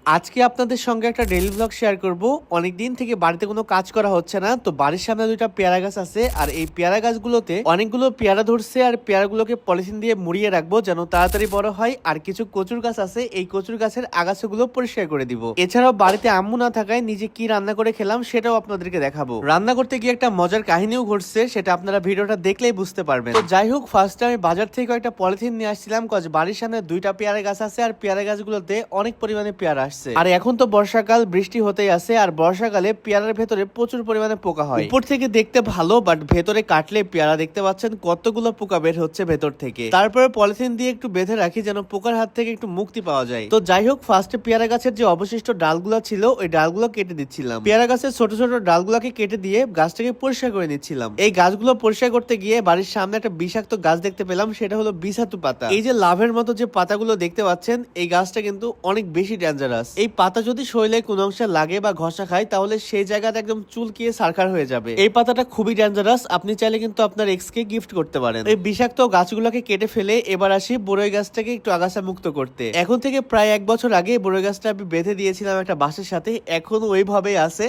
আজকে আপনাদের সঙ্গে একটা ডেইলি ব্লগ শেয়ার করব। অনেকদিন থেকে বাড়িতে কোনো কাজ করা হচ্ছে না, তো বাড়ির সামনে দুইটা পেয়ারা গাছ আছে, আর এই পেয়ারা গাছগুলোতে অনেকগুলো পেয়ারা ধরছে, আর পেয়ারাগুলোকে পলিথিন দিয়ে মুড়িয়ে রাখবো যেন তাড়াতাড়ি বড় হয়। আর কিছু কচুর গাছ আছে, এই কচুর গাছের আগাছাগুলো পরিষ্কার করে দিব। এছাড়াও বাড়িতে আম্মু না থাকায় নিজে কি রান্না করে খেলাম সেটাও আপনাদেরকে দেখাবো। রান্না করতে গিয়ে একটা মজার কাহিনীও ঘটছে, সেটা আপনারা ভিডিওটা দেখলেই বুঝতে পারবেন। তো যাই হোক, ফার্স্ট আমি বাজার থেকে একটা পলিথিন নিয়ে আসছিলাম, কজ বাড়ির সামনে দুইটা পেয়ারা গাছ আছে, আর পেয়ারা গাছগুলোতে অনেক পরিমাণে পেয়ারা আসছে। আর এখন তো বর্ষাকাল, বৃষ্টি হতেই আছে, আর বর্ষাকালে পেয়ারার ভেতরে প্রচুর পরিমাণে পোকা হয়। উপর থেকে দেখতে ভালো, বাট ভেতরে কাটলে পেয়ারা দেখতে পাচ্ছেন কতগুলো পোকা বের হচ্ছে ভেতর থেকে। তারপরে পলিথিন দিয়ে একটু বেঁধে রাখি যেন পোকার হাত থেকে একটু মুক্তি পাওয়া যায়। তো যাই হোক, ফার্স্টে পেয়ারা গাছের যে অবশিষ্ট ডালগুলো ছিল ওই ডালগুলো কেটে দিচ্ছিলাম। পেয়ারা গাছের ছোট ছোট ডালগুলোকে কেটে দিয়ে গাছটাকে পরিষ্কার করে নিচ্ছিলাম। এই গাছগুলো পরিষ্কার করতে গিয়ে বাড়ির সামনে একটা বিষাক্ত গাছ দেখতে পেলাম, সেটা হলো বিষাক্ত পাতা। এই যে লাভের মতো যে পাতাগুলো দেখতে পাচ্ছেন, এই গাছটা কিন্তু অনেক বেশি ডেঞ্জারাস। এই পাতা যদি শরীরে কোনো অংশে লাগে বা ঘষা খায় তাহলে সেই জায়গাটা একদম চুলকিয়ে সারখার হয়ে যাবে। এই পাতাটা খুবই ডেঞ্জারাস, আপনি চাইলে কিন্তু আপনার এক্স কে গিফট করতে পারেন। এই বিষাক্ত গাছগুলোকে কেটে ফেলে এবার আসি বড়ই গাছটাকে একটু আগাছা মুক্ত করতে। এখন থেকে প্রায় 1 বছর আগে বড়ই গাছটা আমি বেঁধে দিয়েছিলাম একটা বাঁশের সাথে, এখনো ওইভাবেই আছে।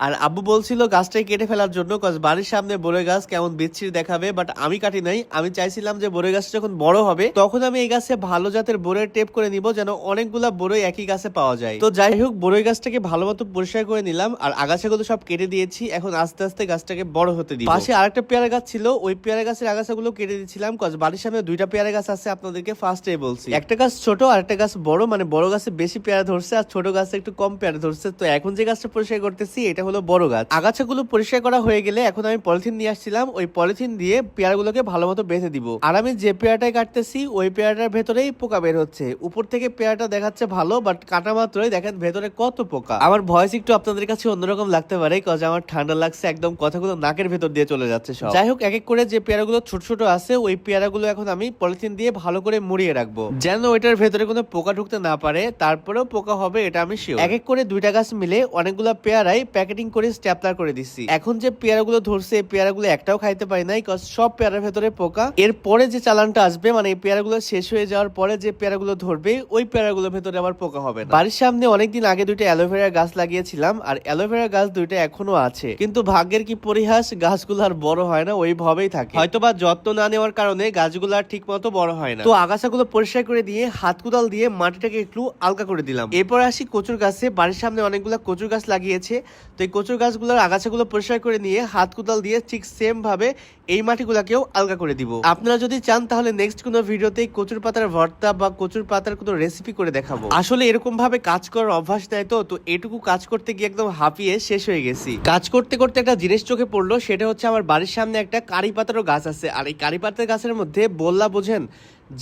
আর আব্বু বলছিল গাছটাকে কেটে ফেলার জন্য, কজ বাড়ির সামনে বড়ই গাছ কেমন বিচ্ছিরি দেখাবে, বাট আমি কাটি নাই। আমি চাইছিলাম যে বড়ই গাছটা যখন বড় হবে তখন আমি এই গাছে ভালো জাতের বড়ই টেপ করে নিব, যেন অনেকগুলা বড়ই একই গাছে পাওয়া যায়। তো যাই হোক, বড়ই গাছটাকে ভালো মতো পরিষ্কার করে নিলাম, আর আগাছাগুলো সব কেটে দিয়েছি। এখন আস্তে আস্তে গাছটাকে বড় হতে দিব। পাশে আরেকটা পেয়ারা গাছ ছিল, ওই পেয়ারা গাছের আগাছাগুলো কেটে দিচ্ছিলাম, কজ বাড়ির সামনে দুইটা পেয়ারা গাছ আছে, আপনাদেরকে ফার্স্টে বলছি। একটা গাছ ছোট আর একটা গাছ বড়, মানে বড় গাছে বেশি পেয়ারা ধরছে আর ছোট গাছে একটু কম পেয়ারা ধরছে। তো এখন যে গাছটা পরিষ্কার করতেছি এটা হলো বড় গাছ। আগাছাগুলো পরিষ্কার করা হয়ে গেলে এখন আমি পলিথিন নিয়ে আসছিলাম, ওই পলিথিন দিয়ে পেয়ারাগুলোকে ভালো মতো বেঁধে দিব। আর আমি যে পেয়ারাটাই কাটতেছি ওই পেয়ারাটার ভেতরেই পোকা বের হচ্ছে। উপর থেকে পেয়ারাটা দেখাচ্ছে ভালো, বাট কাটা মাত্রই দেখেন ভেতরে কত পোকা। আমার ভয়েস একটু আপনাদের কাছে অন্যরকম লাগতে পারে, কজ আমার ঠান্ডা লাগছে, একদম কথাগুলো নাকের ভেতর দিয়ে চলে যাচ্ছে সব। যাই হোক, এক এক করে যে পেয়ারাগুলো ছোট ছোট আছে ওই পেয়ারাগুলো এখন আমি পলিথিন দিয়ে ভালো করে মুড়িয়ে রাখবো, যেন ওইটার ভেতরে কোনো পোকা ঢুকতে না পারে। তারপরেও পোকা হবে এটা আমি শিওর। এক এক করে দুইটা গাছ মিলে অনেকগুলো পেয়ারাই প্যাকেটিং করে স্ট্যাপলার করে দিচ্ছি। এখন যে পেয়ারাগুলো ধরছে এই পেয়ারাগুলো একটাও খাইতে পারি নাই, কজ সব পেয়ারার ভেতরে পোকা। এর পরে যে চালানটা আসবে, মানে এই পেয়ারাগুলো শেষ হয়ে যাওয়ার পরে যে পেয়ারাগুলো ধরবে ওই পেয়ারাগুলোর ভেতরে আবার পোকা হবে না। বাড়ির সামনে অনেকদিন আগে দুইটা অ্যালোভেরা গাছ লাগিয়েছিলাম, আর অ্যালোভেরা গাছ দুইটা এখনো আছে, কিন্তু ভাগ্যের কি পরিহাস, গাছগুলো আর বড় হয় না, ওইভাবেই থাকে। হয়তোবা যত্ন না নেওয়ার কারণে গাছগুলো আর ঠিক মতো বড় হয় না। তো আগাছাগুলো পরিষ্কার করে দিয়ে হাত কোদাল দিয়ে মাটিটাকে একটু আলগা করে দিলাম। এরপর আসি কচুর গাছে। বাড়ির সামনে অনেকগুলো কচুর গাছ লাগিয়েছে, তো এই কচুর গাছগুলোর আগাছাগুলো পরিষ্কার করে নিয়ে হাত কোদাল দিয়ে ঠিক সেম ভাবে এই মাটিগুলাকেও আলগা করে দিব। আপনারা যদি চান তাহলে নেক্সট কোনো ভিডিওতে কচুর পাতার ভর্তা বা কচুর পাতার কোনো রেসিপি করে দেখাবো। আসলে এরকম ভাবে কাজ করার অভ্যাস নাই, তো এটুকু কাজ করতে গিয়ে একদম হাঁপিয়ে শেষ হয়ে গেছি। কাজ করতে করতে একটা জিনিস চোখে পড়লো, সেটা হচ্ছে আমার বাড়ির সামনে একটা কারি পাতারও গাছ আছে, আর এই কারি পাতার গাছের মধ্যে বললা বোঝেন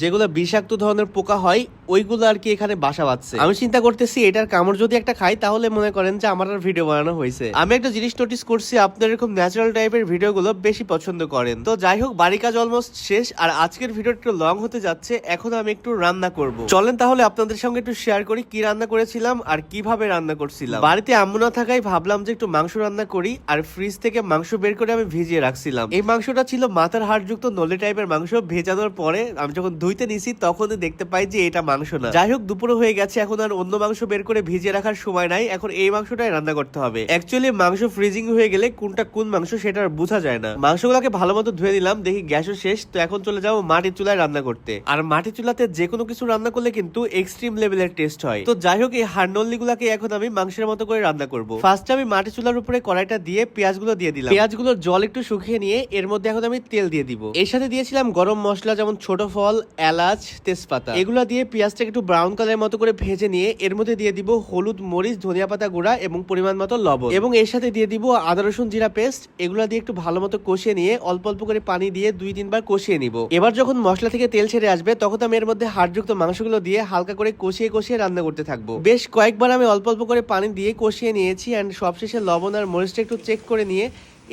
যেগুলো বিষাক্ত ধরনের পোকা হয় ওইগুলো আর কি এখানে বাসা বাঁধছে। আমি চিন্তা করতেছি এটার কামড় যদি একটা খাই তাহলে মনে করেন যে আমার আর ভিডিও বানানো হয়েছে। আমি একটা জিনিস নোটিস করছি, আপনারা এরকম ন্যাচারাল টাইপের ভিডিওগুলো বেশি পছন্দ করেন। তো যাই হোক, বাড়ি কাজ অলমোস্ট শেষ, আর আজকের ভিডিও একটু লং হতে যাচ্ছে। এখন আমি একটু রান্না করব, চলেন তাহলে আপনাদের সঙ্গে একটু শেয়ার করি কি রান্না করেছিলাম আর কিভাবে রান্না করছিলাম। বাড়িতে আম্মু না থাকায় ভাবলাম যে একটু মাংস রান্না করি, আর ফ্রিজ থেকে মাংস বের করে আমি ভিজিয়ে রাখছিলাম। এই মাংসটা ছিল মাথার হাড়যুক্ত নলে টাইপের মাংস। ভেজানোর পরে আমি যখন ধুইতে নিছি তখনই দেখতে পাই যে এটা মাংস না। যাই হোক, দুপুরে হয়ে গেছে, এখন আর অন্য মাংস বের করে ভিজিয়ে রাখার সময় নাই, এখন এই মাংসটাই রান্না করতে হবে। অ্যাকচুয়ালি মাংস ফ্রিজিং হয়ে গেলে কোনটা কোন মাংস সেটা আর বোঝা যায় না। মাংসগুলোকে ভালো মতো ধুয়ে নিলাম, দেখি গ্যাসও শেষ। তো এখন চলে যাবো মাটির চুলায় রান্না করতে। আর মাটির চুলাতে যে কোনো কিছু রান্না করলে কিন্তু এক্সট্রিম লেভেলের টেস্ট হয়। তো যাই হোক, এই হাড়নল্লি গুলাকে এখন আমি মাংসের মতো করে রান্না করব। ফার্স্টে আমি মাটির চুলার উপরে কড়াইটা দিয়ে পেঁয়াজগুলো দিয়ে দিলাম। পেঁয়াজগুলোর জল একটু শুকিয়ে নিয়ে এর মধ্যে এখন আমি তেল দিয়ে দিব। এর সাথে দিয়েছিলাম গরম মশলা, যেমন ছোট ফল, এলাচ, তেজপাতা। এগুলো দিয়ে পেঁয়াজটাকে একটু ব্রাউন কালারের মতো করে ভেজে নিয়ে এর মধ্যে দিয়ে দিব হলুদ, মরিচ, ধনিয়া পাতা গুঁড়া এবং পরিমাণ মতো লবণ, এবং এর সাথে দিয়ে দিব আদা রসুন জিরা পেস্ট। এগুলো দিয়ে একটু ভালো মতো কষিয়ে নিয়ে অল্প অল্প করে পানি দিয়ে 2-3 বার কষিয়ে নিব। এবার যখন মশলা থেকে তেল ছেড়ে আসবে তখন আমি এর মধ্যে হাড়যুক্ত মাংসগুলো দিয়ে হালকা করে কষিয়ে কষিয়ে রান্না করতে থাকবো। বেশ কয়েকবার আমি অল্প অল্প করে পানি দিয়ে কষিয়ে নিয়েছি, এন্ড সবশেষে লবণ আর মরিচটা একটু চেক করে নিয়ে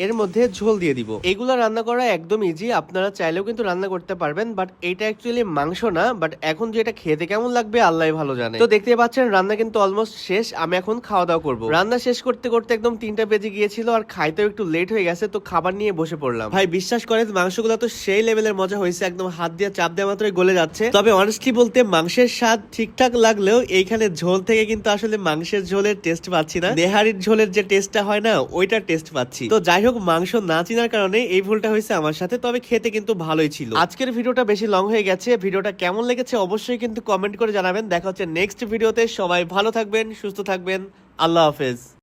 এর মধ্যে ঝোল দিয়ে দিব। এগুলো রান্না করা একদম ইজি, আপনারা চাইলেও কিন্তু রান্না করতে পারবেন, বাট এটা অ্যাকচুয়ালি মাংস না। বাট এখন যে এটা খেতে কেমন লাগবে আল্লাহ ভালো জানে। তো দেখতে পাচ্ছেন রান্না কিন্তু অলমোস্ট শেষ, আমি এখন খাওয়া দাওয়া করবো। রান্না শেষ করতে করতে একদম 3টা বেজে গিয়েছিল, আর খাইতেও একটু লেট হয়ে গেছে, তো খাবার নিয়ে বসে পড়লাম। ভাই বিশ্বাস করেন মাংসগুলো তো সেই লেভেলের মজা হয়েছে, একদম হাত দিয়ে চাপ দেওয়া মাত্রই গলে যাচ্ছে। তবে অনেস্টলি বলতে মাংসের স্বাদ ঠিকঠাক লাগলেও এইখানে ঝোল থেকে কিন্তু আসলে মাংসের ঝোলের টেস্ট পাচ্ছি না, নেহারির ঝোলের যে টেস্টটা হয় না ওইটার টেস্ট পাচ্ছি। তো যাই হোক, মাংস না চিনার কারণে এই ভুলটা হয়েছে আমার সাথে, তবে খেতে কিন্তু ভালোই ছিল। আজকের ভিডিওটা বেশি লং হয়ে গেছে, ভিডিওটা কেমন লেগেছে অবশ্যই কিন্তু কমেন্ট করে জানাবেন। দেখা হচ্ছে নেক্সট ভিডিওতে, সবাই ভালো থাকবেন, সুস্থ থাকবেন, আল্লাহ হাফেজ।